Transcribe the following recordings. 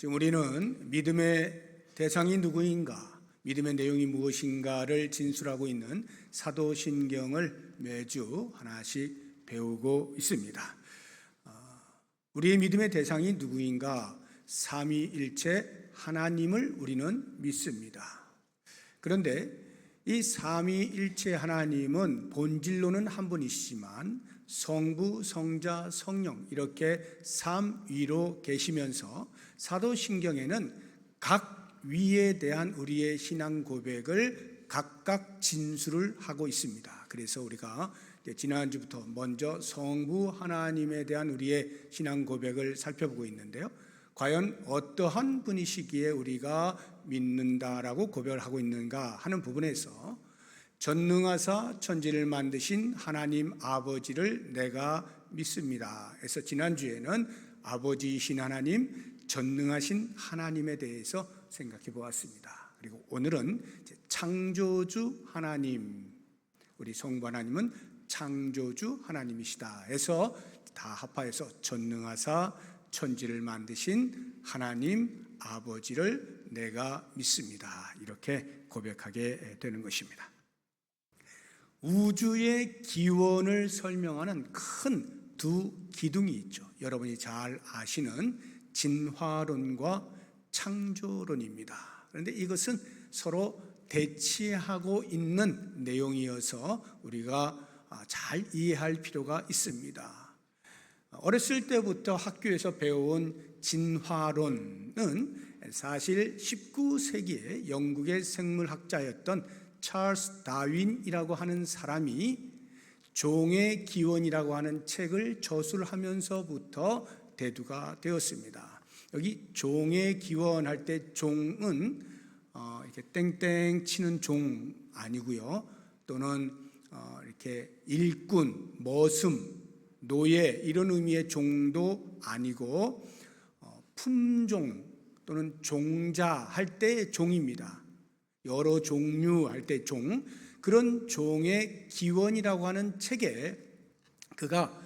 지금 우리는 믿음의 대상이 누구인가, 믿음의 내용이 무엇인가를 진술하고 있는 사도신경을 매주 하나씩 배우고 있습니다. 우리의 믿음의 대상이 누구인가? 삼위일체 하나님을 우리는 믿습니다. 그런데 이 삼위일체 하나님은 본질로는 한 분이시지만 성부, 성자, 성령 이렇게 삼위로 계시면서 사도신경에는 각 위에 대한 우리의 신앙 고백을 각각 진술을 하고 있습니다. 그래서 우리가 지난주부터 먼저 성부 하나님에 대한 우리의 신앙 고백을 살펴보고 있는데요. 과연 어떠한 분이시기에 우리가 믿는다라고 고백을 하고 있는가 하는 부분에서 전능하사 천지를 만드신 하나님 아버지를 내가 믿습니다. 그래서 지난주에는 아버지이신 하나님, 전능하신 하나님에 대해서 생각해 보았습니다. 그리고 오늘은 창조주 하나님, 우리 성부 하나님은 창조주 하나님이시다 해서 다 합하여서 전능하사 천지를 만드신 하나님 아버지를 내가 믿습니다. 이렇게 고백하게 되는 것입니다. 우주의 기원을 설명하는 큰 두 기둥이 있죠. 여러분이 잘 아시는 진화론과 창조론입니다. 그런데 이것은 서로 대치하고 있는 내용이어서 우리가 잘 이해할 필요가 있습니다. 어렸을 때부터 학교에서 배워온 진화론은 사실 19세기에 영국의 생물학자였던 찰스 다윈이라고 하는 사람이 종의 기원이라고 하는 책을 저술하면서부터 대두가 되었습니다. 여기 종의 기원 할 때 종은 이렇게 땡땡 치는 종 아니고요. 또는 이렇게 일꾼, 머슴, 노예 이런 의미의 종도 아니고 품종 또는 종자 할 때 종입니다. 여러 종류 할 때 종, 그런 종의 기원이라고 하는 책에 그가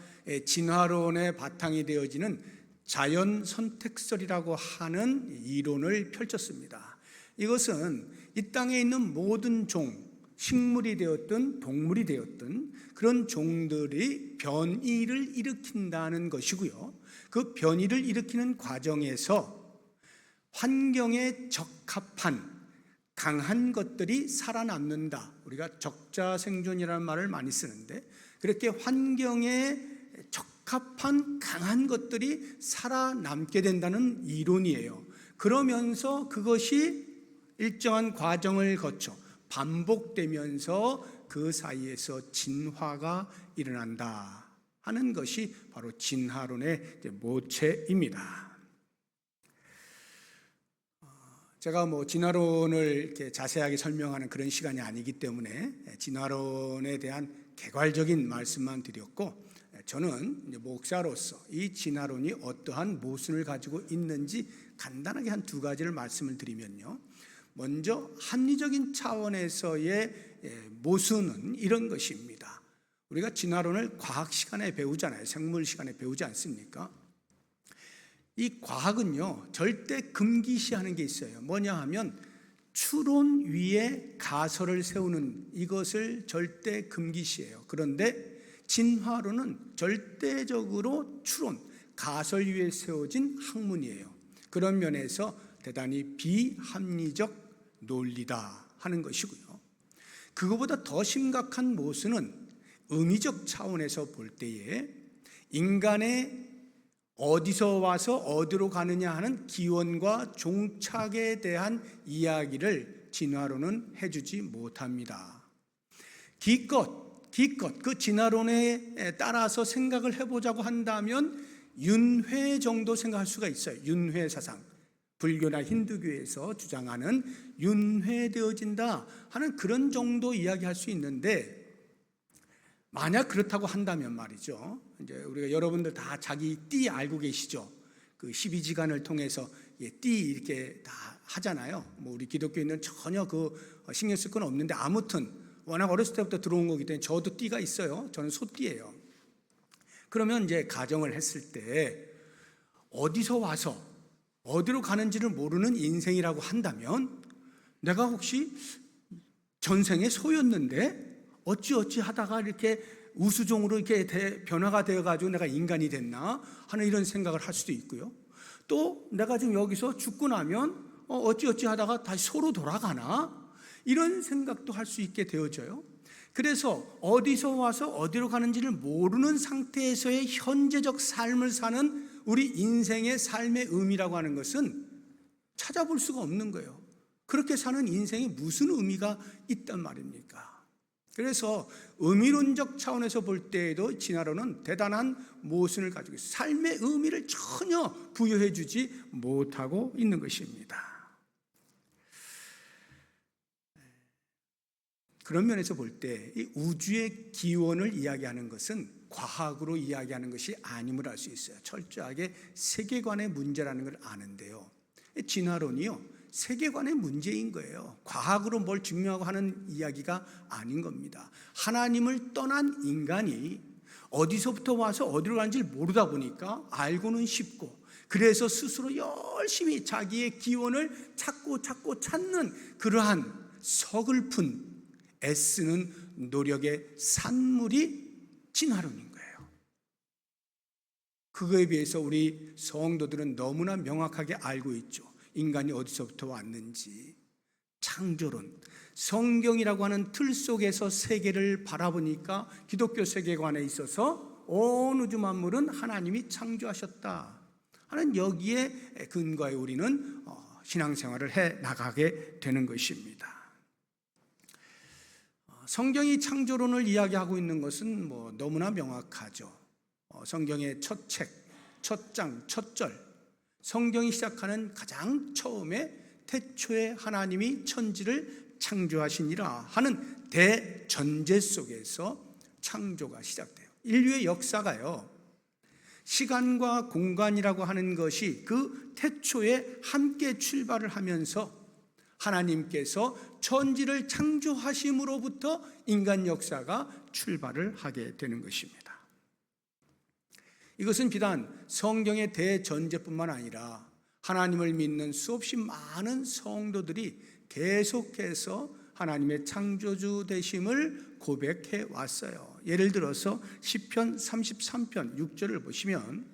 진화론의 바탕이 되어지는 자연 선택설이라고 하는 이론을 펼쳤습니다. 이것은 이 땅에 있는 모든 종, 식물이 되었든 동물이 되었든 그런 종들이 변이를 일으킨다는 것이고요. 그 변이를 일으키는 과정에서 환경에 적합한 강한 것들이 살아남는다. 우리가 적자생존이라는 말을 많이 쓰는데 그렇게 환경에 적합한 강한 것들이 살아남게 된다는 이론이에요. 그러면서 그것이 일정한 과정을 거쳐 반복되면서 그 사이에서 진화가 일어난다 하는 것이 바로 진화론의 모체입니다. 제가 진화론을 이렇게 자세하게 설명하는 그런 시간이 아니기 때문에 진화론에 대한 개괄적인 말씀만 드렸고, 저는 목사로서 이 진화론이 어떠한 모순을 가지고 있는지 간단하게 한 두 가지를 말씀을 드리면요. 먼저 합리적인 차원에서의 모순은 이런 것입니다. 우리가 진화론을 과학 시간에 배우잖아요. 생물 시간에 배우지 않습니까? 이 과학은요, 절대 금기시하는 게 있어요. 뭐냐 하면 추론 위에 가설을 세우는 이것을 절대 금기시해요. 그런데 진화론은 절대적으로 추론, 가설 위에 세워진 학문이에요. 그런 면에서 대단히 비합리적 논리다 하는 것이고요. 그거보다 더 심각한 모순은 의미적 차원에서 볼 때에 인간의 어디서 와서 어디로 가느냐 하는 기원과 종착에 대한 이야기를 진화론은 해주지 못합니다. 기껏 그 진화론에 따라서 생각을 해보자고 한다면 윤회 정도 생각할 수가 있어요. 윤회 사상, 불교나 힌두교에서 주장하는 윤회되어진다 하는 그런 정도 이야기할 수 있는데, 만약 그렇다고 한다면 말이죠. 이제 우리가 여러분들 다 자기 띠 알고 계시죠? 그 12지간을 통해서 띠 이렇게 다 하잖아요. 우리 기독교인은 전혀 그 신경 쓸 건 없는데 아무튼 워낙 어렸을 때부터 들어온 거기 때문에 저도 띠가 있어요. 저는 소띠예요. 그러면 이제 가정을 했을 때 어디서 와서 어디로 가는지를 모르는 인생이라고 한다면 내가 혹시 전생에 소였는데 어찌어찌 하다가 이렇게 우수종으로 이렇게 변화가 되어가지고 내가 인간이 됐나 하는 이런 생각을 할 수도 있고요. 또 내가 지금 여기서 죽고 나면 어찌어찌 하다가 다시 소로 돌아가나 이런 생각도 할 수 있게 되어져요. 그래서 어디서 와서 어디로 가는지를 모르는 상태에서의 현재적 삶을 사는 우리 인생의 삶의 의미라고 하는 것은 찾아볼 수가 없는 거예요. 그렇게 사는 인생에 무슨 의미가 있단 말입니까? 그래서 의미론적 차원에서 볼 때에도 진화론은 대단한 모순을 가지고 있어요. 삶의 의미를 전혀 부여해 주지 못하고 있는 것입니다. 그런 면에서 볼 때 이 우주의 기원을 이야기하는 것은 과학으로 이야기하는 것이 아님을 알 수 있어요. 철저하게 세계관의 문제라는 걸 아는데요. 진화론이요, 세계관의 문제인 거예요. 과학으로 뭘 증명하고 하는 이야기가 아닌 겁니다. 하나님을 떠난 인간이 어디서부터 와서 어디로 가는지를 모르다 보니까 알고는 쉽고, 그래서 스스로 열심히 자기의 기원을 찾고 찾는 그러한 서글픈 애쓰는 노력의 산물이 진화론인 거예요. 그거에 비해서 우리 성도들은 너무나 명확하게 알고 있죠. 인간이 어디서부터 왔는지. 창조론, 성경이라고 하는 틀 속에서 세계를 바라보니까 기독교 세계관에 있어서 온 우주 만물은 하나님이 창조하셨다 하는 여기에 근거해 우리는 신앙생활을 해 나가게 되는 것입니다. 성경이 창조론을 이야기하고 있는 것은 너무나 명확하죠. 성경의 첫 책, 첫 장, 첫 절, 성경이 시작하는 가장 처음에 태초에 하나님이 천지를 창조하시니라 하는 대전제 속에서 창조가 시작돼요. 인류의 역사가요, 시간과 공간이라고 하는 것이 그 태초에 함께 출발을 하면서 하나님께서 천지를 창조하심으로부터 인간 역사가 출발을 하게 되는 것입니다. 이것은 비단 성경의 대전제뿐만 아니라 하나님을 믿는 수없이 많은 성도들이 계속해서 하나님의 창조주 되심을 고백해 왔어요. 예를 들어서 시편 33편 6절을 보시면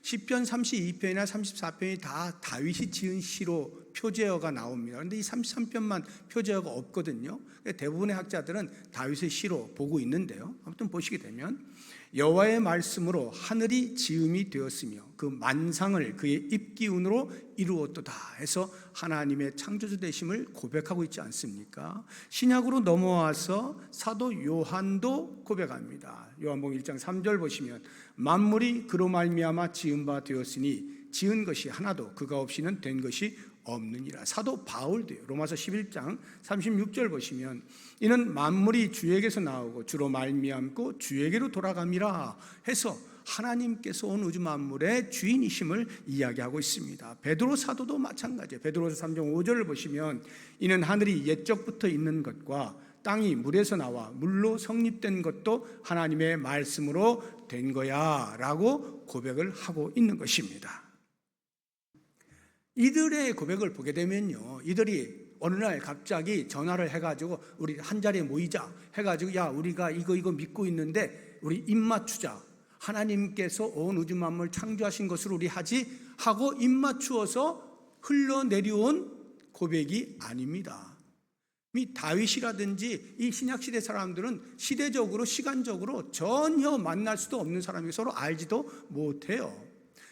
시편 32편이나 34편이 다 다윗이 지은 시로 표제어가 나옵니다. 그런데 이 33편만 표제어가 없거든요. 대부분의 학자들은 다윗의 시로 보고 있는데요. 아무튼 보시게 되면 여호와의 말씀으로 하늘이 지음이 되었으며 그 만상을 그의 입기운으로 이루었도다 해서 하나님의 창조주 되심을 고백하고 있지 않습니까? 신약으로 넘어와서 사도 요한도 고백합니다. 요한복음 1장 3절 보시면 만물이 그로 말미암아 지은 바 되었으니 지은 것이 하나도 그가 없이는 된 것이 없느니라. 사도 바울도요, 로마서 11장 36절 보시면 이는 만물이 주에게서 나오고 주로 말미암고 주에게로 돌아감이라 해서 하나님께서 온 우주 만물의 주인이심을 이야기하고 있습니다. 베드로 사도도 마찬가지예요. 베드로서 3장 5절을 보시면 이는 하늘이 옛적부터 있는 것과 땅이 물에서 나와 물로 성립된 것도 하나님의 말씀으로 된 거야 라고 고백을 하고 있는 것입니다. 이들의 고백을 보게 되면요, 이들이 어느 날 갑자기 전화를 해가지고 우리 한 자리에 모이자 해가지고 야 우리가 이거 믿고 있는데 우리 입 맞추자, 하나님께서 온 우주 만물 창조하신 것으로 우리 하지 하고 입 맞추어서 흘러내려온 고백이 아닙니다. 이 다윗이라든지 이 신약시대 사람들은 시대적으로 시간적으로 전혀 만날 수도 없는 사람이 서로 알지도 못해요.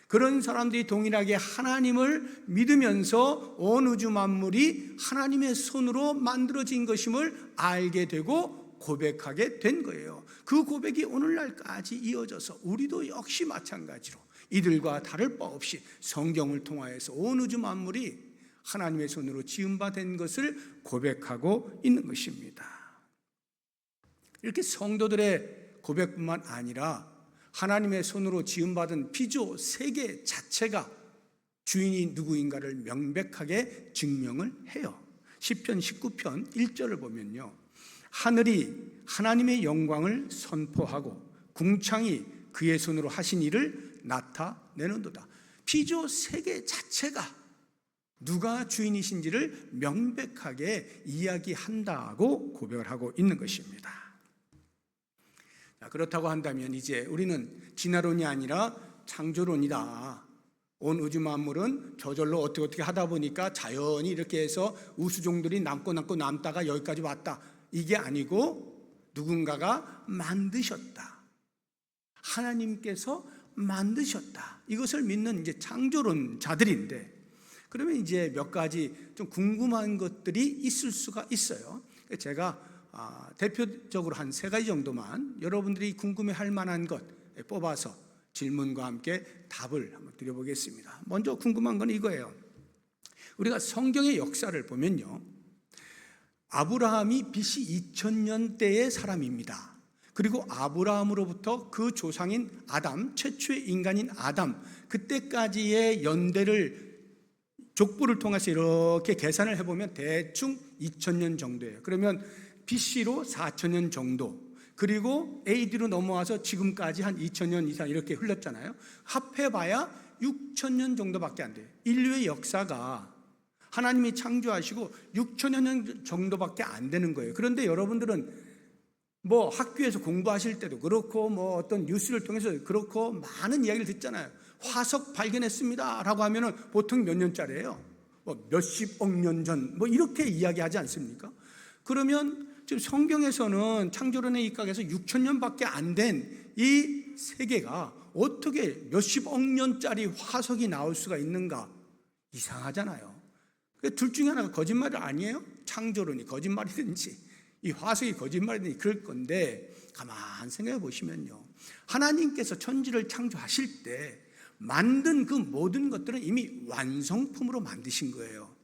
그런 사람들이 동일하게 하나님을 믿으면서 온 우주 만물이 하나님의 손으로 만들어진 것임을 알게 되고 고백하게 된 거예요. 그 고백이 오늘날까지 이어져서 우리도 역시 마찬가지로 이들과 다를 바 없이 성경을 통하여서 온 우주 만물이 하나님의 손으로 지은 바 된 것을 고백하고 있는 것입니다. 이렇게 성도들의 고백뿐만 아니라 하나님의 손으로 지음받은 피조 세계 자체가 주인이 누구인가를 명백하게 증명을 해요. 시편 19편 1절을 보면요, 하늘이 하나님의 영광을 선포하고 궁창이 그의 손으로 하신 일을 나타내는도다. 피조 세계 자체가 누가 주인이신지를 명백하게 이야기한다고 고백을 하고 있는 것입니다. 그렇다고 한다면 이제 우리는 진화론이 아니라 창조론이다. 온 우주 만물은 저절로 어떻게 하다 보니까 자연히 이렇게 해서 우수종들이 남다가 여기까지 왔다. 이게 아니고 누군가가 만드셨다. 하나님께서 만드셨다. 이것을 믿는 이제 창조론자들인데, 그러면 이제 몇 가지 좀 궁금한 것들이 있을 수가 있어요. 제가 대표적으로 한 3가지 정도만 여러분들이 궁금해할 만한 것 뽑아서 질문과 함께 답을 한번 드려보겠습니다. 먼저 궁금한 건 이거예요. 우리가 성경의 역사를 보면요, 아브라함이 BC 2000년대의 사람입니다. 그리고 아브라함으로부터 그 조상인 아담, 최초의 인간인 아담, 그때까지의 연대를 족보를 통해서 이렇게 계산을 해보면 대충 2000년 정도예요. 그러면 BC로 4000년 정도, 그리고 AD로 넘어와서 지금까지 한 2000년 이상 이렇게 흘렀잖아요. 합해봐야 6000년 정도밖에 안 돼요. 인류의 역사가 하나님이 창조하시고 6000년 정도밖에 안 되는 거예요. 그런데 여러분들은 뭐 학교에서 공부하실 때도 그렇고 뭐 어떤 뉴스를 통해서 그렇고 많은 이야기를 듣잖아요. 화석 발견했습니다 라고 하면은 보통 몇 년짜리예요? 뭐 몇십억 년 전 뭐 이렇게 이야기하지 않습니까? 그러면 지금 성경에서는 창조론의 입각에서 6000년밖에 안 된 이 세계가 어떻게 몇십억 년짜리 화석이 나올 수가 있는가? 이상하잖아요. 둘 중에 하나가 거짓말이 아니에요? 창조론이 거짓말이든지 이 화석이 거짓말이든지 그럴 건데, 가만 생각해 보시면요, 하나님께서 천지를 창조하실 때 만든 그 모든 것들은 이미 완성품으로 만드신 거예요.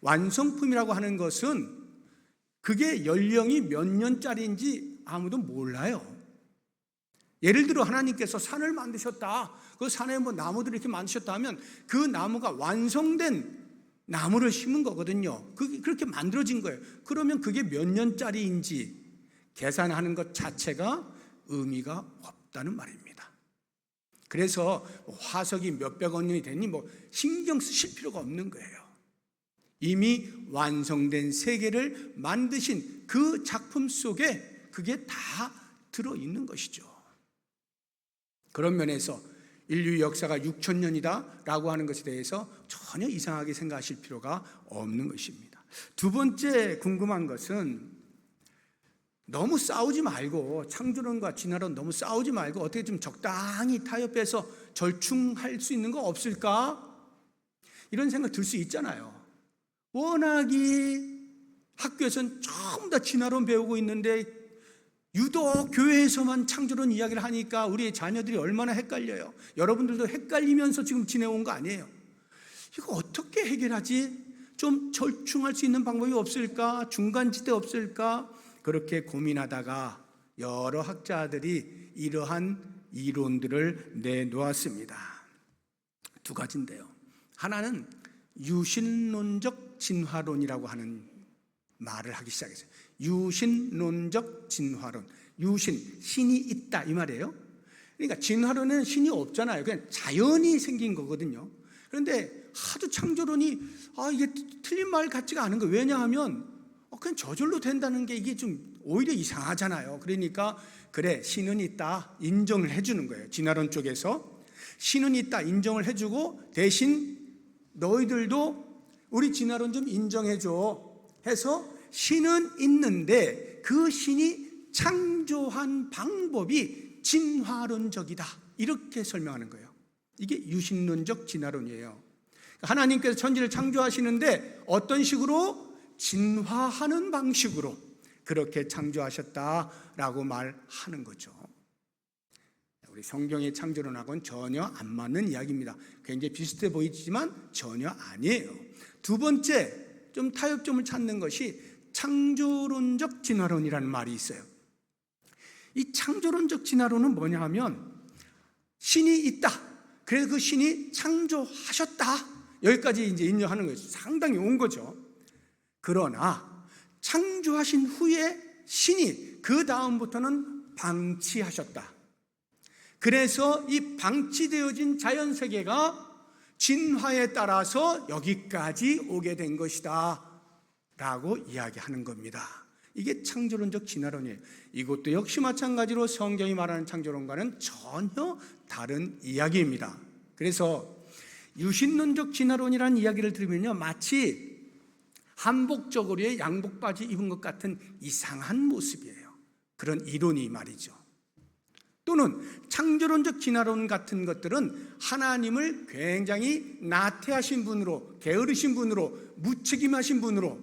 완성품이라고 하는 것은 그게 연령이 몇 년짜리인지 아무도 몰라요. 예를 들어 하나님께서 산을 만드셨다. 그 산에 뭐 나무들을 이렇게 만드셨다 하면 그 나무가 완성된 나무를 심은 거거든요. 그렇게 만들어진 거예요. 그러면 그게 몇 년짜리인지 계산하는 것 자체가 의미가 없다는 말입니다. 그래서 화석이 몇백억 년이 됐니 뭐 신경 쓰실 필요가 없는 거예요. 이미 완성된 세계를 만드신 그 작품 속에 그게 다 들어있는 것이죠. 그런 면에서 인류 역사가 6000년이다 라고 하는 것에 대해서 전혀 이상하게 생각하실 필요가 없는 것입니다. 두 번째 궁금한 것은, 너무 싸우지 말고, 창조론과 진화론 너무 싸우지 말고 어떻게 좀 적당히 타협해서 절충할 수 있는 거 없을까? 이런 생각 들 수 있잖아요. 워낙이 학교에서는 전부 다 진화론 배우고 있는데 유독 교회에서만 창조론 이야기를 하니까 우리의 자녀들이 얼마나 헷갈려요. 여러분들도 헷갈리면서 지금 지내온 거 아니에요. 이거 어떻게 해결하지? 좀 절충할 수 있는 방법이 없을까? 중간지대 없을까? 그렇게 고민하다가 여러 학자들이 이러한 이론들을 내놓았습니다. 2가지인데요. 하나는 유신론적 진화론이라고 하는 말을 하기 시작했어요. 유신론적 진화론. 유신, 신이 있다 이 말이에요. 그러니까 진화론에는 신이 없잖아요. 그냥 자연이 생긴 거거든요. 그런데 하도 창조론이 이게 틀린 말 같지가 않은 거예요. 왜냐하면 그냥 저절로 된다는 게 이게 좀 오히려 이상하잖아요. 그러니까 그래, 신은 있다 인정을 해주는 거예요. 진화론 쪽에서 신은 있다 인정을 해주고, 대신 너희들도 우리 진화론 좀 인정해줘 해서 신은 있는데 그 신이 창조한 방법이 진화론적이다, 이렇게 설명하는 거예요. 이게 유신론적 진화론이에요. 하나님께서 천지를 창조하시는데 어떤 식으로? 진화하는 방식으로 그렇게 창조하셨다라고 말하는 거죠. 우리 성경의 창조론하고는 전혀 안 맞는 이야기입니다. 굉장히 비슷해 보이지만 전혀 아니에요. 2번째, 좀 타협점을 찾는 것이 창조론적 진화론이라는 말이 있어요. 이 창조론적 진화론은 뭐냐 하면, 신이 있다, 그래서 그 신이 창조하셨다, 여기까지 이제 인정하는 거예요. 상당히 온 거죠. 그러나 창조하신 후에 신이 그 다음부터는 방치하셨다. 그래서 이 방치되어진 자연세계가 진화에 따라서 여기까지 오게 된 것이다 라고 이야기하는 겁니다. 이게 창조론적 진화론이에요. 이것도 역시 마찬가지로 성경이 말하는 창조론과는 전혀 다른 이야기입니다. 그래서 유신론적 진화론이라는 이야기를 들으면요, 마치 한복저고리에 양복바지 입은 것 같은 이상한 모습이에요. 그런 이론이 말이죠. 또는 창조론적 진화론 같은 것들은 하나님을 굉장히 나태하신 분으로, 게으르신 분으로, 무책임하신 분으로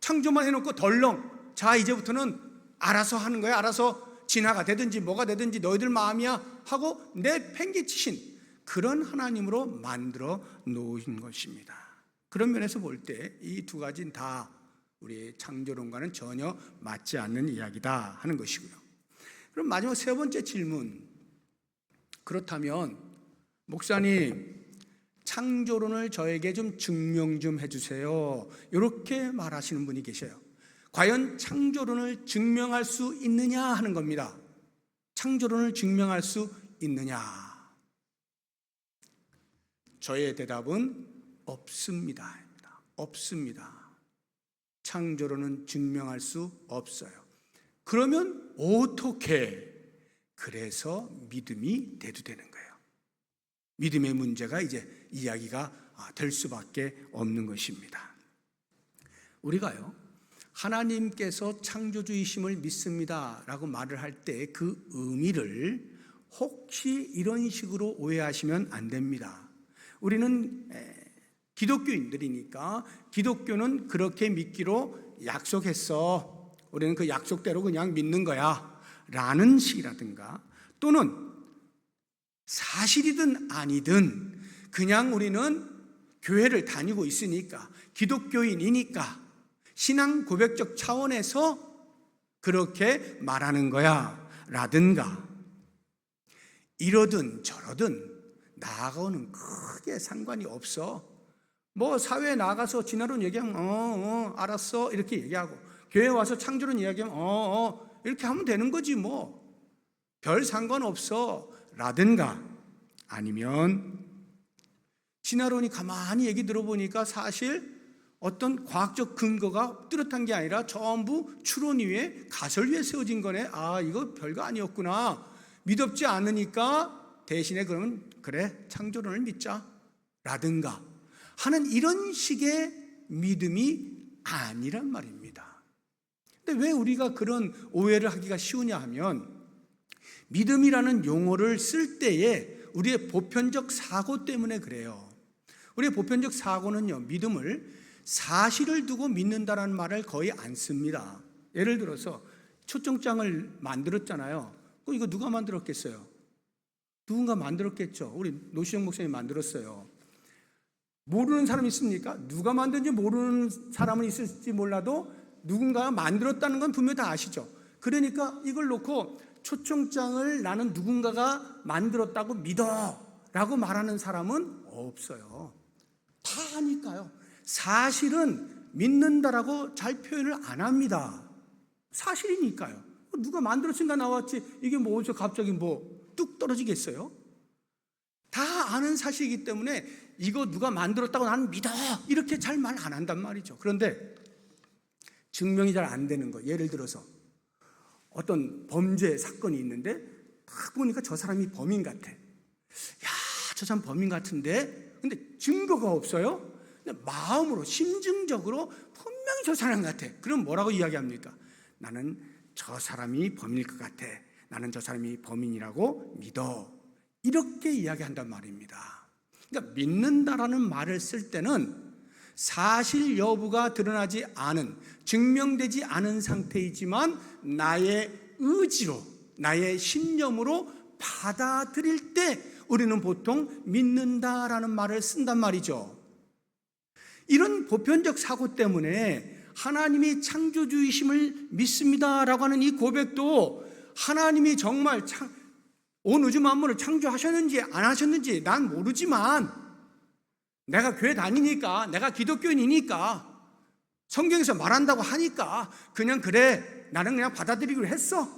창조만 해놓고 덜렁, 자 이제부터는 알아서 하는 거야, 알아서 진화가 되든지 뭐가 되든지 너희들 마음이야 하고 내팽개치신 그런 하나님으로 만들어 놓으신 것입니다. 그런 면에서 볼 때 이 두 가지는 다 우리 창조론과는 전혀 맞지 않는 이야기다 하는 것이고요. 그럼 마지막 세 번째 질문, 그렇다면 목사님 창조론을 저에게 좀 증명 좀 해주세요, 이렇게 말하시는 분이 계셔요. 과연 창조론을 증명할 수 있느냐 하는 겁니다. 창조론을 증명할 수 있느냐? 저의 대답은 없습니다. 없습니다. 창조론은 증명할 수 없어요. 그러면 어떻게? 그래서 믿음이 대두되는 거예요. 믿음의 문제가 이제 이야기가 될 수밖에 없는 것입니다. 우리가요, 하나님께서 창조주이심을 믿습니다 라고 말을 할 때 그 의미를 혹시 이런 식으로 오해하시면 안 됩니다. 우리는 기독교인들이니까 기독교는 그렇게 믿기로 약속했어, 우리는 그 약속대로 그냥 믿는 거야 라는 식이라든가, 또는 사실이든 아니든 그냥 우리는 교회를 다니고 있으니까, 기독교인이니까 신앙 고백적 차원에서 그렇게 말하는 거야 라든가, 이러든 저러든 나하고는 크게 상관이 없어. 뭐 사회에 나가서 진화론 얘기하면 알았어 이렇게 얘기하고, 교회에 와서 창조론 이야기하면 이렇게 하면 되는 거지 뭐 별 상관없어 라든가, 아니면 진화론이 가만히 얘기 들어보니까 사실 어떤 과학적 근거가 뚜렷한 게 아니라 전부 추론 위에, 가설 위에 세워진 거네. 아, 이거 별거 아니었구나. 믿op지 않으니까 대신에 그러면 그래 창조론을 믿자 라든가 하는 이런 식의 믿음이 아니란 말입니다. 근데 왜 우리가 그런 오해를 하기가 쉬우냐 하면, 믿음이라는 용어를 쓸 때에 우리의 보편적 사고 때문에 그래요. 우리의 보편적 사고는요, 믿음을 사실을 두고 믿는다라는 말을 거의 안 씁니다. 예를 들어서 초청장을 만들었잖아요. 그럼 이거 누가 만들었겠어요? 누군가 만들었겠죠. 우리 노시영 목사님이 만들었어요. 모르는 사람이 있습니까? 누가 만든지 모르는 사람은 있을지 몰라도 누군가가 만들었다는 건 분명히 다 아시죠. 그러니까 이걸 놓고 초청장을 나는 누군가가 만들었다고 믿어 라고 말하는 사람은 없어요. 다 아니까요. 사실은 믿는다라고 잘 표현을 안 합니다. 사실이니까요. 누가 만들었으니까 나왔지, 이게 뭐 어디서 갑자기 뭐 뚝 떨어지겠어요? 다 아는 사실이기 때문에 이거 누가 만들었다고 나는 믿어 이렇게 잘 말 안 한단 말이죠. 그런데 증명이 잘 안 되는 거, 예를 들어서 어떤 범죄 사건이 있는데 딱 보니까 저 사람이 범인 같아. 야, 저 사람 범인 같은데, 근데 증거가 없어요. 근데 마음으로, 심증적으로 분명히 저 사람 같아. 그럼 뭐라고 이야기합니까? 나는 저 사람이 범인일 것 같아. 나는 저 사람이 범인이라고 믿어. 이렇게 이야기한단 말입니다. 그러니까 믿는다라는 말을 쓸 때는 사실 여부가 드러나지 않은, 증명되지 않은 상태이지만 나의 의지로, 나의 신념으로 받아들일 때 우리는 보통 믿는다라는 말을 쓴단 말이죠. 이런 보편적 사고 때문에 하나님이 창조주이심을 믿습니다라고 하는 이 고백도, 하나님이 정말 온 우주 만물을 창조하셨는지 안 하셨는지 난 모르지만 내가 교회 다니니까, 내가 기독교인이니까, 성경에서 말한다고 하니까 그냥 그래 나는 그냥 받아들이기로 했어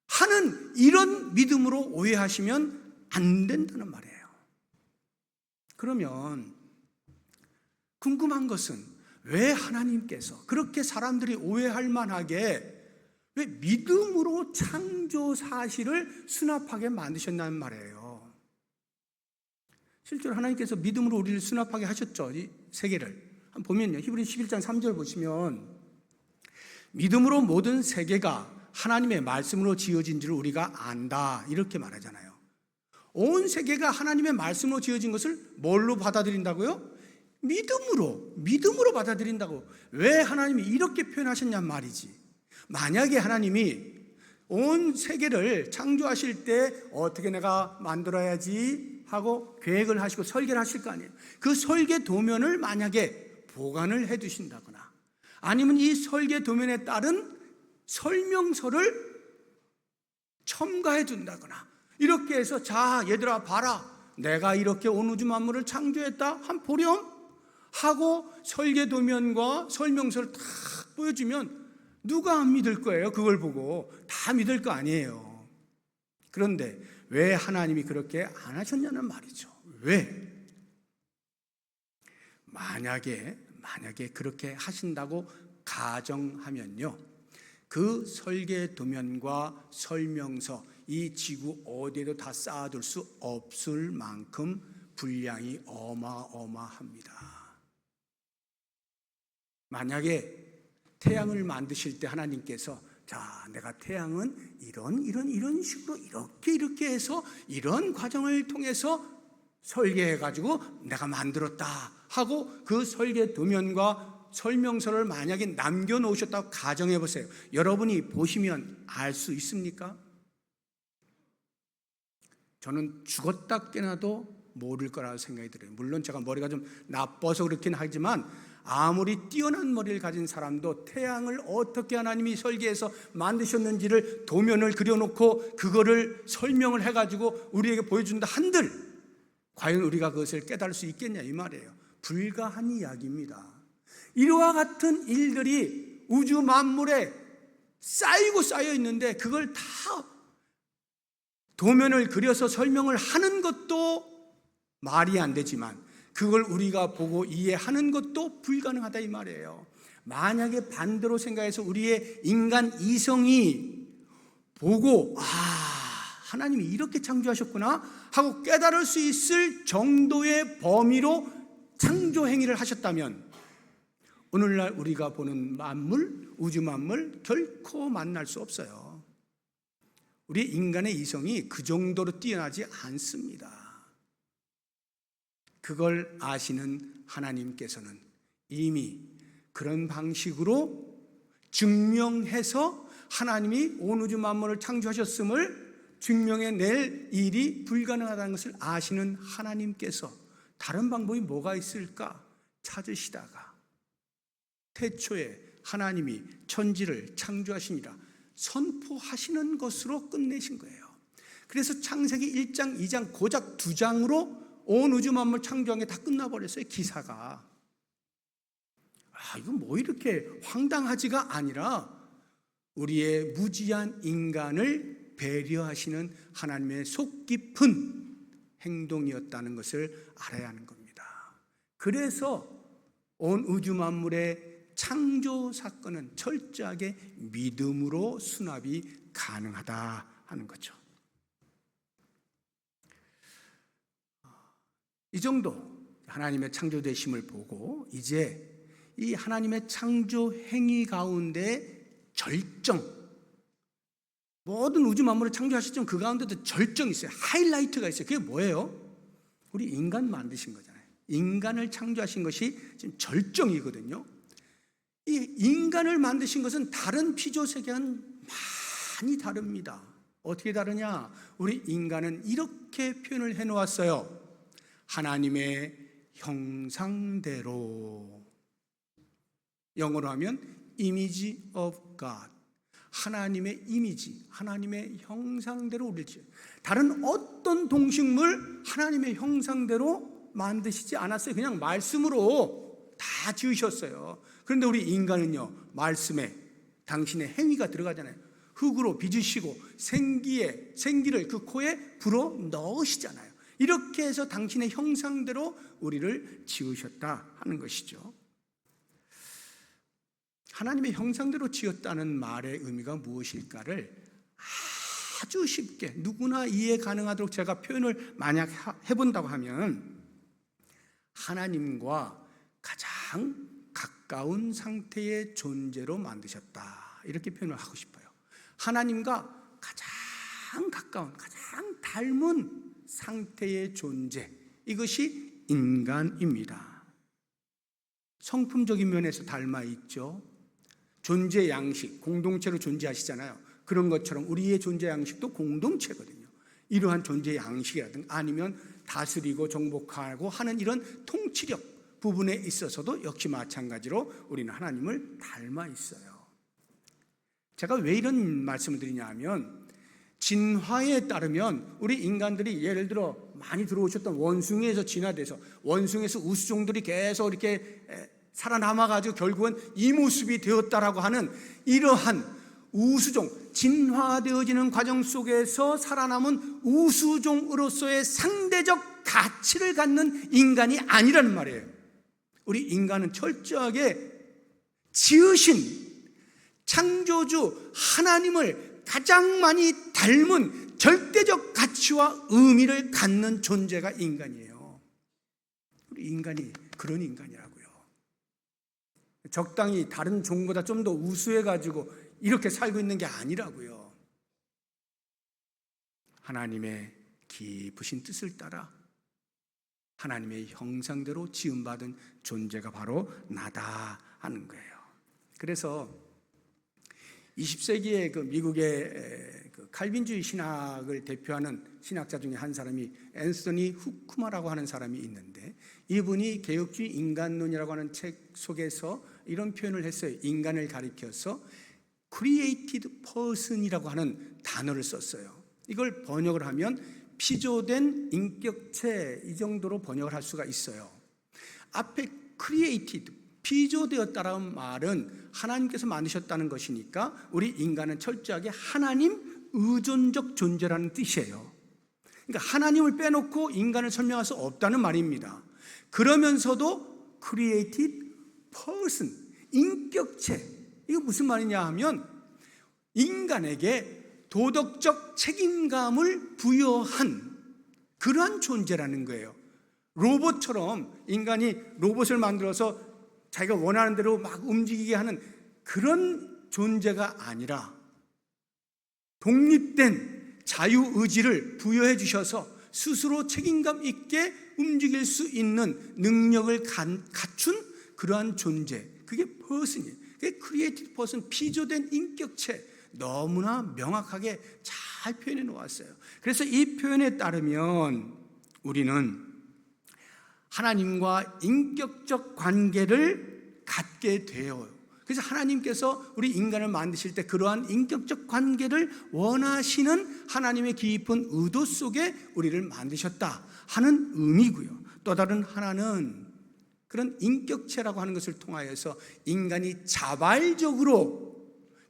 하는 이런 믿음으로 오해하시면 안 된다는 말이에요. 그러면 궁금한 것은 왜 하나님께서 그렇게 사람들이 오해할 만하게 왜 믿음으로 창조 사실을 수납하게 만드셨냐는 말이에요. 실제로 하나님께서 믿음으로 우리를 수납하게 하셨죠. 이 세계를. 한번 보면요. 히브리서 11장 3절 보시면 믿음으로 모든 세계가 하나님의 말씀으로 지어진 줄 우리가 안다. 이렇게 말하잖아요. 온 세계가 하나님의 말씀으로 지어진 것을 뭘로 받아들인다고요? 믿음으로 받아들인다고. 왜 하나님이 이렇게 표현하셨냔 말이지. 만약에 하나님이 온 세계를 창조하실 때 어떻게 내가 만들어야지 하고 계획을 하시고 설계를 하실 거 아니에요. 그 설계 도면을 만약에 보관을 해 두신다거나 아니면 이 설계 도면에 따른 설명서를 첨가해 둔다거나 이렇게 해서 자 얘들아 봐라 내가 이렇게 온 우주 만물을 창조했다 한 보렴 하고 설계 도면과 설명서를 다 보여주면 누가 안 믿을 거예요? 그걸 보고 다 믿을 거 아니에요. 그런데 왜 하나님이 그렇게 안 하셨냐는 말이죠. 왜? 만약에 그렇게 하신다고 가정하면요, 그 설계 도면과 설명서 이 지구 어디에도 다 쌓아둘 수 없을 만큼 분량이 어마어마합니다. 만약에 태양을 만드실 때 하나님께서 자 내가 태양은 이런 식으로 이렇게 해서 이런 과정을 통해서 설계해가지고 내가 만들었다 하고 그 설계 도면과 설명서를 만약에 남겨놓으셨다고 가정해 보세요. 여러분이 보시면 알 수 있습니까? 저는 죽었다 깨나도 모를 거라고 생각이 들어요. 물론 제가 머리가 좀 나빠서 그렇긴 하지만 아무리 뛰어난 머리를 가진 사람도 태양을 어떻게 하나님이 설계해서 만드셨는지를 도면을 그려놓고 그거를 설명을 해가지고 우리에게 보여준다 한들 과연 우리가 그것을 깨달을 수 있겠냐 이 말이에요. 불가한 이야기입니다. 이와 같은 일들이 우주 만물에 쌓여 있는데 그걸 다 도면을 그려서 설명을 하는 것도 말이 안 되지만 그걸 우리가 보고 이해하는 것도 불가능하다 이 말이에요. 만약에 반대로 생각해서 우리의 인간 이성이 보고 하나님이 이렇게 창조하셨구나 하고 깨달을 수 있을 정도의 범위로 창조 행위를 하셨다면 오늘날 우리가 보는 만물, 우주 만물 결코 만날 수 없어요. 우리 인간의 이성이 그 정도로 뛰어나지 않습니다. 그걸 아시는 하나님께서는 이미 그런 방식으로 증명해서 하나님이 온 우주 만물을 창조하셨음을 증명해낼 일이 불가능하다는 것을 아시는 하나님께서 다른 방법이 뭐가 있을까 찾으시다가 태초에 하나님이 천지를 창조하시니라 선포하시는 것으로 끝내신 거예요. 그래서 창세기 1장, 2장 고작 2장으로 온 우주 만물 창조한 게 다 끝나버렸어요. 기사가. 이거 뭐 이렇게 황당하지가 아니라 우리의 무지한 인간을 배려하시는 하나님의 속 깊은 행동이었다는 것을 알아야 하는 겁니다. 그래서 온 우주 만물의 창조 사건은 철저하게 믿음으로 수납이 가능하다 하는 거죠. 이 정도 하나님의 창조되심을 보고 이제 이 하나님의 창조 행위 가운데 절정, 모든 우주 만물을 창조하셨지만 그 가운데도 절정이 있어요. 하이라이트가 있어요. 그게 뭐예요? 우리 인간 만드신 거잖아요. 인간을 창조하신 것이 지금 절정이거든요. 이 인간을 만드신 것은 다른 피조세계와는 많이 다릅니다. 어떻게 다르냐? 우리 인간은 이렇게 표현을 해놓았어요. 하나님의 형상대로, 영어로 하면 image of God, 하나님의 이미지, 하나님의 형상대로 우리를 지어요. 다른 어떤 동식물 하나님의 형상대로 만드시지 않았어요. 그냥 말씀으로 다 지으셨어요. 그런데 우리 인간은요, 말씀에 당신의 행위가 들어가잖아요. 흙으로 빚으시고 생기를 그 코에 불어 넣으시잖아요. 이렇게 해서 당신의 형상대로 우리를 지으셨다 하는 것이죠. 하나님의 형상대로 지었다는 말의 의미가 무엇일까를 아주 쉽게 누구나 이해 가능하도록 제가 표현을 만약 해본다고 하면, 하나님과 가장 가까운 상태의 존재로 만드셨다, 이렇게 표현을 하고 싶어요. 하나님과 가장 가까운, 가장 닮은 상태의 존재, 이것이 인간입니다. 성품적인 면에서 닮아 있죠. 존재 양식, 공동체로 존재하시잖아요. 그런 것처럼 우리의 존재 양식도 공동체거든요. 이러한 존재 양식이라든가 아니면 다스리고 정복하고 하는 이런 통치력 부분에 있어서도 역시 마찬가지로 우리는 하나님을 닮아 있어요. 제가 왜 이런 말씀을 드리냐 하면, 진화에 따르면 우리 인간들이 예를 들어 많이 들어오셨던 원숭이에서 진화돼서 원숭이에서 우수종들이 계속 이렇게 살아남아가지고 결국은 이 모습이 되었다라고 하는 이러한 우수종, 진화되어지는 과정 속에서 살아남은 우수종으로서의 상대적 가치를 갖는 인간이 아니라는 말이에요. 우리 인간은 철저하게 지으신 창조주 하나님을 가장 많이 닮은 절대적 가치와 의미를 갖는 존재가 인간이에요. 우리 인간이 그런 인간이라고요. 적당히 다른 종보다 좀 더 우수해가지고 이렇게 살고 있는 게 아니라고요. 하나님의 깊으신 뜻을 따라 하나님의 형상대로 지음받은 존재가 바로 나다 하는 거예요. 그래서 20세기의 그 미국의 그 칼빈주의 신학을 대표하는 신학자 중에 한 사람이 앤서니 후쿠마라고 하는 사람이 있는데, 이분이 개혁주의 인간론이라고 하는 책 속에서 이런 표현을 했어요. 인간을 가리켜서 created person이라고 하는 단어를 썼어요. 이걸 번역을 하면 피조된 인격체, 이 정도로 번역을 할 수가 있어요. 앞에 created, 피조되었다라는 말은 하나님께서 만드셨다는 것이니까 우리 인간은 철저하게 하나님 의존적 존재라는 뜻이에요. 그러니까 하나님을 빼놓고 인간을 설명할 수 없다는 말입니다. 그러면서도 created person, 인격체, 이거 무슨 말이냐 하면 인간에게 도덕적 책임감을 부여한 그러한 존재라는 거예요. 로봇처럼 인간이 로봇을 만들어서 자기가 원하는 대로 막 움직이게 하는 그런 존재가 아니라 독립된 자유의지를 부여해 주셔서 스스로 책임감 있게 움직일 수 있는 능력을 갖춘 그러한 존재, 그게 person이에요. 그게 created person, 피조된 인격체, 너무나 명확하게 잘 표현해 놓았어요. 그래서 이 표현에 따르면 우리는 하나님과 인격적 관계를 갖게 돼요. 그래서 하나님께서 우리 인간을 만드실 때 그러한 인격적 관계를 원하시는 하나님의 깊은 의도 속에 우리를 만드셨다 하는 의미고요. 또 다른 하나는 그런 인격체라고 하는 것을 통하여서 인간이 자발적으로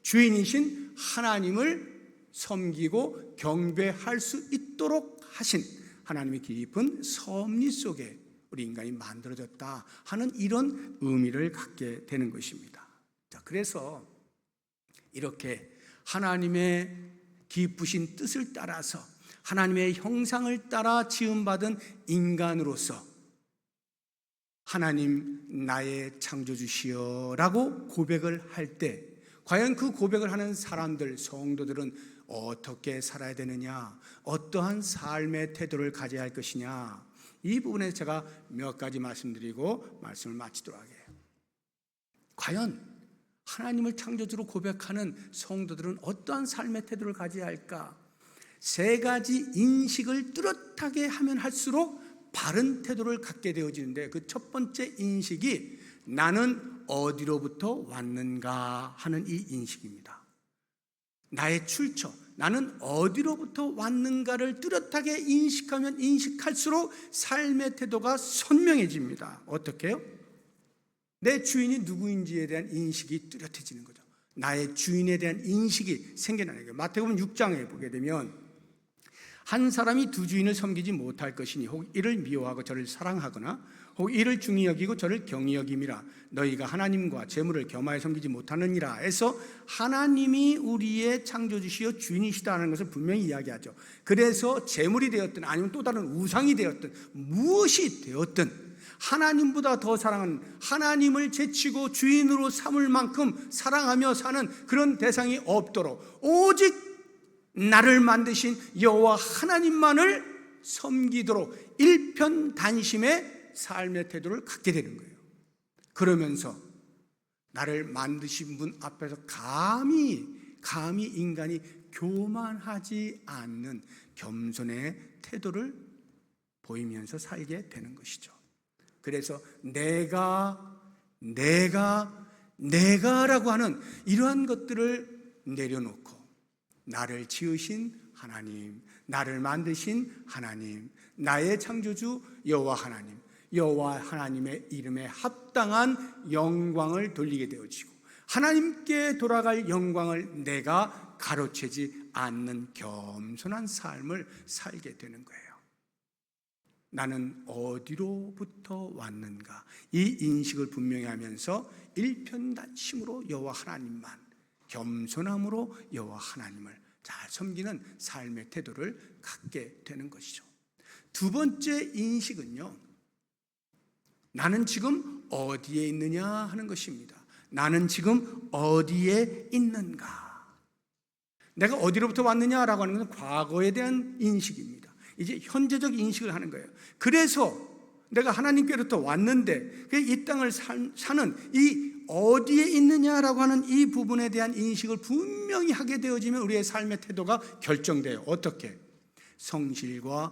주인이신 하나님을 섬기고 경배할 수 있도록 하신 하나님의 깊은 섭리 속에 우리 인간이 만들어졌다 하는 이런 의미를 갖게 되는 것입니다. 자, 그래서 이렇게 하나님의 깊으신 뜻을 따라서 하나님의 형상을 따라 지음받은 인간으로서 하나님 나의 창조주시여 라고 고백을 할 때 과연 그 고백을 하는 사람들, 성도들은 어떻게 살아야 되느냐, 어떠한 삶의 태도를 가져야 할 것이냐, 이 부분에 제가 몇 가지 말씀드리고 말씀을 마치도록 하게요. 과연 하나님을 창조주로 고백하는 성도들은 어떠한 삶의 태도를 가져야 할까? 세 가지 인식을 뚜렷하게 하면 할수록 바른 태도를 갖게 되어지는데, 그 첫 번째 인식이 나는 어디로부터 왔는가 하는 이 인식입니다. 나의 출처, 나는 어디로부터 왔는가를 뚜렷하게 인식하면 인식할수록 삶의 태도가 선명해집니다. 어떻게 해요? 내 주인이 누구인지에 대한 인식이 뚜렷해지는 거죠. 나의 주인에 대한 인식이 생겨나는 거예요. 마태복음 6장에 보게 되면 한 사람이 두 주인을 섬기지 못할 것이니 혹 이를 미워하고 저를 사랑하거나 혹 이를 중히 여기고 저를 경히 여김이라. 너희가 하나님과 재물을 겸하여 섬기지 못하느니라 해서 하나님이 우리의 창조주시여 주인이시다는 것을 분명히 이야기하죠. 그래서 재물이 되었든 아니면 또 다른 우상이 되었든 무엇이 되었든 하나님보다 더 사랑하는, 하나님을 제치고 주인으로 삼을 만큼 사랑하며 사는 그런 대상이 없도록 오직 나를 만드신 여호와 하나님만을 섬기도록 일편단심의 삶의 태도를 갖게 되는 거예요. 그러면서 나를 만드신 분 앞에서 감히 인간이 교만하지 않는 겸손의 태도를 보이면서 살게 되는 것이죠. 그래서 내가라고 하는 이러한 것들을 내려놓고 나를 지으신 하나님, 나를 만드신 하나님, 나의 창조주 여호와 하나님, 여호와 하나님의 이름에 합당한 영광을 돌리게 되어지고 하나님께 돌아갈 영광을 내가 가로채지 않는 겸손한 삶을 살게 되는 거예요. 나는 어디로부터 왔는가, 이 인식을 분명히 하면서 일편단심으로 여호와 하나님만, 겸손함으로 여호와 하나님을 잘 섬기는 삶의 태도를 갖게 되는 것이죠. 두 번째 인식은요, 나는 지금 어디에 있느냐 하는 것입니다. 나는 지금 어디에 있는가. 내가 어디로부터 왔느냐라고 하는 것은 과거에 대한 인식입니다. 이제 현재적 인식을 하는 거예요. 그래서 내가 하나님께로부터 왔는데 이 땅을 사는 이 어디에 있느냐라고 하는 이 부분에 대한 인식을 분명히 하게 되어지면 우리의 삶의 태도가 결정돼요. 어떻게? 성실과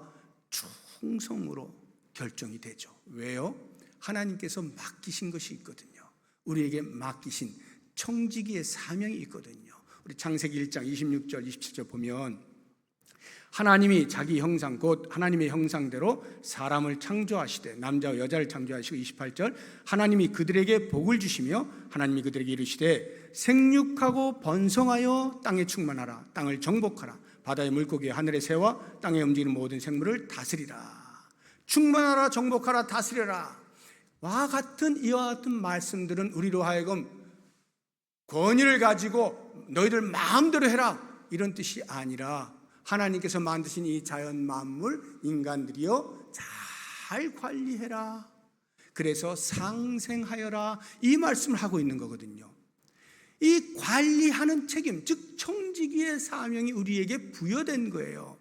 충성으로 결정이 되죠. 왜요? 하나님께서 맡기신 것이 있거든요. 우리에게 맡기신 청지기의 사명이 있거든요. 우리 창세기 1장 26절 27절 보면 하나님이 자기 형상 곧 하나님의 형상대로 사람을 창조하시되 남자와 여자를 창조하시고 28절 하나님이 그들에게 복을 주시며 하나님이 그들에게 이르시되 생육하고 번성하여 땅에 충만하라. 땅을 정복하라. 바다의 물고기 하늘의 새와 땅에 움직이는 모든 생물을 다스리라. 충만하라, 정복하라, 다스려라. 이와 같은 말씀들은 우리로 하여금 권위를 가지고 너희들 마음대로 해라 이런 뜻이 아니라 하나님께서 만드신 이 자연 만물 인간들이여 잘 관리해라. 그래서 상생하여라 이 말씀을 하고 있는 거거든요. 이 관리하는 책임, 즉 청지기의 사명이 우리에게 부여된 거예요.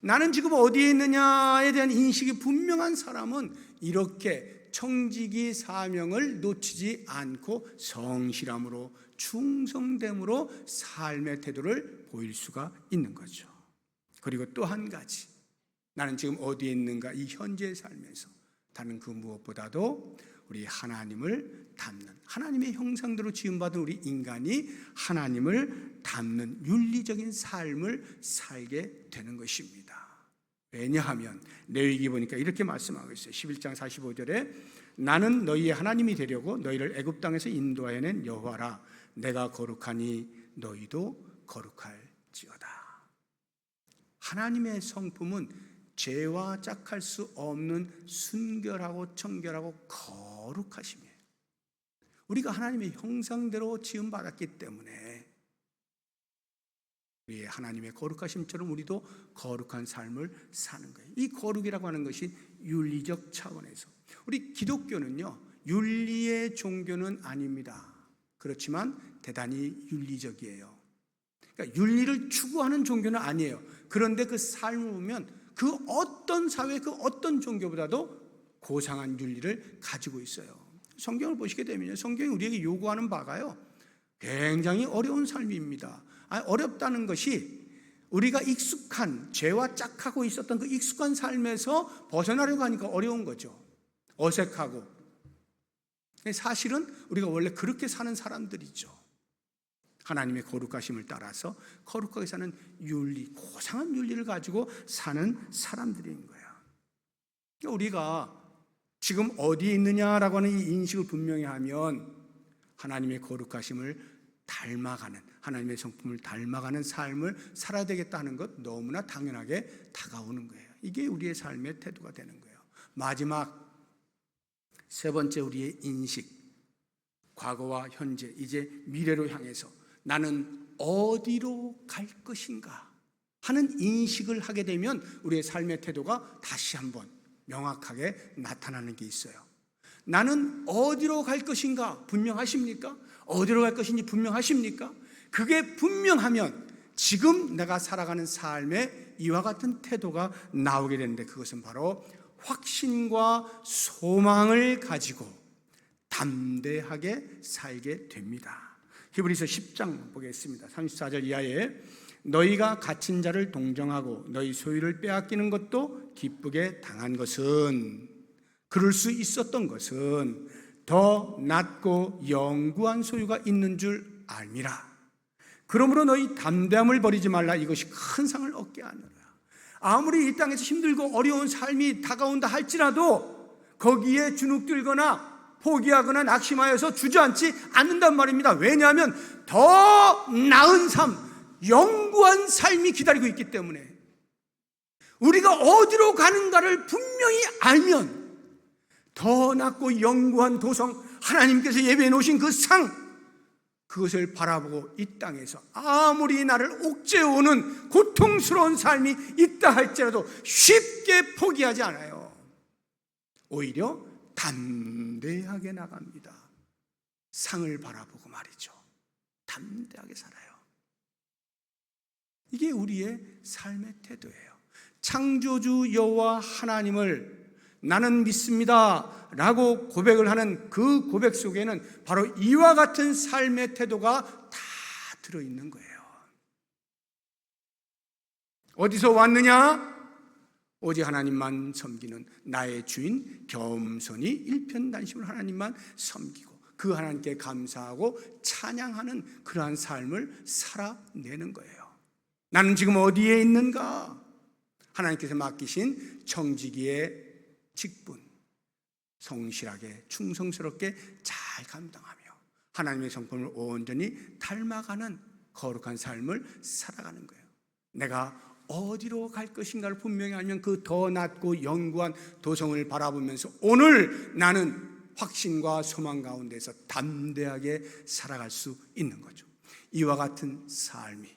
나는 지금 어디에 있느냐에 대한 인식이 분명한 사람은 이렇게 청지기 사명을 놓치지 않고 성실함으로 충성됨으로 삶의 태도를 보일 수가 있는 거죠. 그리고 또 한 가지, 나는 지금 어디에 있는가, 이 현재의 삶에서 다른 그 무엇보다도 우리 하나님을 닮는, 하나님의 형상대로 지음받은 우리 인간이 하나님을 닮는 윤리적인 삶을 살게 되는 것입니다. 왜냐하면 레위기 보니까 이렇게 말씀하고 있어요. 11장 45절에 나는 너희의 하나님이 되려고 너희를 애굽 땅에서 인도하여낸 여호와라. 내가 거룩하니 너희도 거룩할지어다. 하나님의 성품은 죄와 짝할 수 없는 순결하고 청결하고 거룩하심이에요. 우리가 하나님의 형상대로 지음받았기 때문에 우리의 하나님의 거룩하심처럼 우리도 거룩한 삶을 사는 거예요. 이 거룩이라고 하는 것이 윤리적 차원에서, 우리 기독교는요 윤리의 종교는 아닙니다. 그렇지만 대단히 윤리적이에요. 그러니까 윤리를 추구하는 종교는 아니에요. 그런데 그 삶을 보면 그 어떤 사회, 그 어떤 종교보다도 고상한 윤리를 가지고 있어요. 성경을 보시게 되면요, 성경이 우리에게 요구하는 바가요 굉장히 어려운 삶입니다. 어렵다는 것이 우리가 익숙한, 죄와 짝하고 있었던 그 익숙한 삶에서 벗어나려고 하니까 어려운 거죠. 어색하고. 사실은 우리가 원래 그렇게 사는 사람들이죠. 하나님의 거룩하심을 따라서 거룩하게 사는 윤리, 고상한 윤리를 가지고 사는 사람들인 거예요. 그러니까 우리가 지금 어디에 있느냐라고 하는 이 인식을 분명히 하면 하나님의 거룩하심을 닮아가는, 하나님의 성품을 닮아가는 삶을 살아야 되겠다는 것 너무나 당연하게 다가오는 거예요. 이게 우리의 삶의 태도가 되는 거예요. 마지막 세 번째, 우리의 인식. 과거와 현재, 이제 미래로 향해서 나는 어디로 갈 것인가 하는 인식을 하게 되면 우리의 삶의 태도가 다시 한번 명확하게 나타나는 게 있어요. 나는 어디로 갈 것인가 분명하십니까? 어디로 갈 것인지 분명하십니까? 그게 분명하면 지금 내가 살아가는 삶에 이와 같은 태도가 나오게 되는데, 그것은 바로 확신과 소망을 가지고 담대하게 살게 됩니다. 히브리서 10장 보겠습니다. 34절 이하에 너희가 갇힌 자를 동정하고 너희 소유를 빼앗기는 것도 기쁘게 당한 것은, 그럴 수 있었던 것은 더 낫고 영구한 소유가 있는 줄 알미라. 그러므로 너희 담대함을 버리지 말라. 이것이 큰 상을 얻게 하느라. 아무리 이 땅에서 힘들고 어려운 삶이 다가온다 할지라도 거기에 주눅들거나 포기하거나 낙심하여서 주저앉지 않는단 말입니다. 왜냐하면 더 나은 삶, 영구한 삶이 기다리고 있기 때문에. 우리가 어디로 가는가를 분명히 알면 더 낫고 영구한 도성, 하나님께서 예배해 놓으신 그 상, 그것을 바라보고 이 땅에서 아무리 나를 옥죄어오는 고통스러운 삶이 있다 할지라도 쉽게 포기하지 않아요. 오히려 담대하게 나갑니다. 상을 바라보고 말이죠. 담대하게 살아요. 이게 우리의 삶의 태도예요. 창조주 여호와 하나님을 나는 믿습니다 라고 고백을 하는 그 고백 속에는 바로 이와 같은 삶의 태도가 다 들어있는 거예요. 어디서 왔느냐? 오직 하나님만 섬기는 나의 주인 겸손히 일편단심을 하나님만 섬기고 그 하나님께 감사하고 찬양하는 그러한 삶을 살아내는 거예요. 나는 지금 어디에 있는가? 하나님께서 맡기신 청지기의 직분, 성실하게 충성스럽게 잘 감당하며 하나님의 성품을 온전히 닮아가는 거룩한 삶을 살아가는 거예요. 내가 어디로 갈 것인가를 분명히 알면 그 더 낫고 영구한 도성을 바라보면서 오늘 나는 확신과 소망 가운데서 담대하게 살아갈 수 있는 거죠. 이와 같은 삶이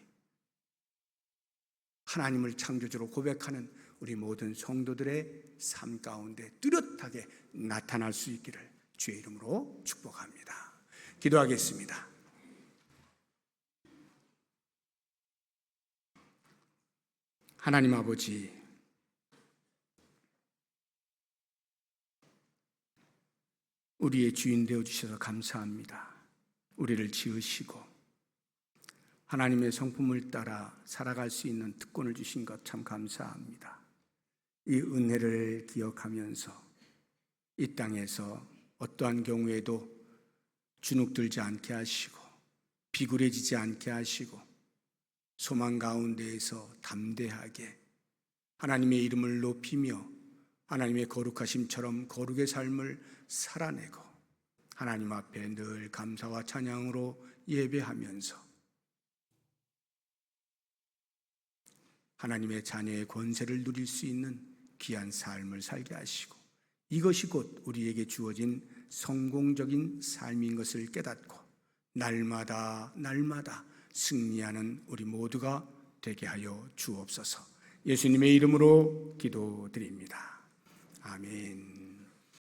하나님을 창조주로 고백하는 우리 모든 성도들의 삶 가운데 뚜렷하게 나타날 수 있기를 주의 이름으로 축복합니다. 기도하겠습니다. 하나님 아버지, 우리의 주인 되어주셔서 감사합니다. 우리를 지으시고 하나님의 성품을 따라 살아갈 수 있는 특권을 주신 것 참 감사합니다. 이 은혜를 기억하면서 이 땅에서 어떠한 경우에도 주눅들지 않게 하시고 비굴해지지 않게 하시고 소망 가운데에서 담대하게 하나님의 이름을 높이며 하나님의 거룩하심처럼 거룩의 삶을 살아내고 하나님 앞에 늘 감사와 찬양으로 예배하면서 하나님의 자녀의 권세를 누릴 수 있는 귀한 삶을 살게 하시고 이것이 곧 우리에게 주어진 성공적인 삶인 것을 깨닫고 날마다 승리하는 우리 모두가 되게 하여 주옵소서. 예수님의 이름으로 기도드립니다. 아멘.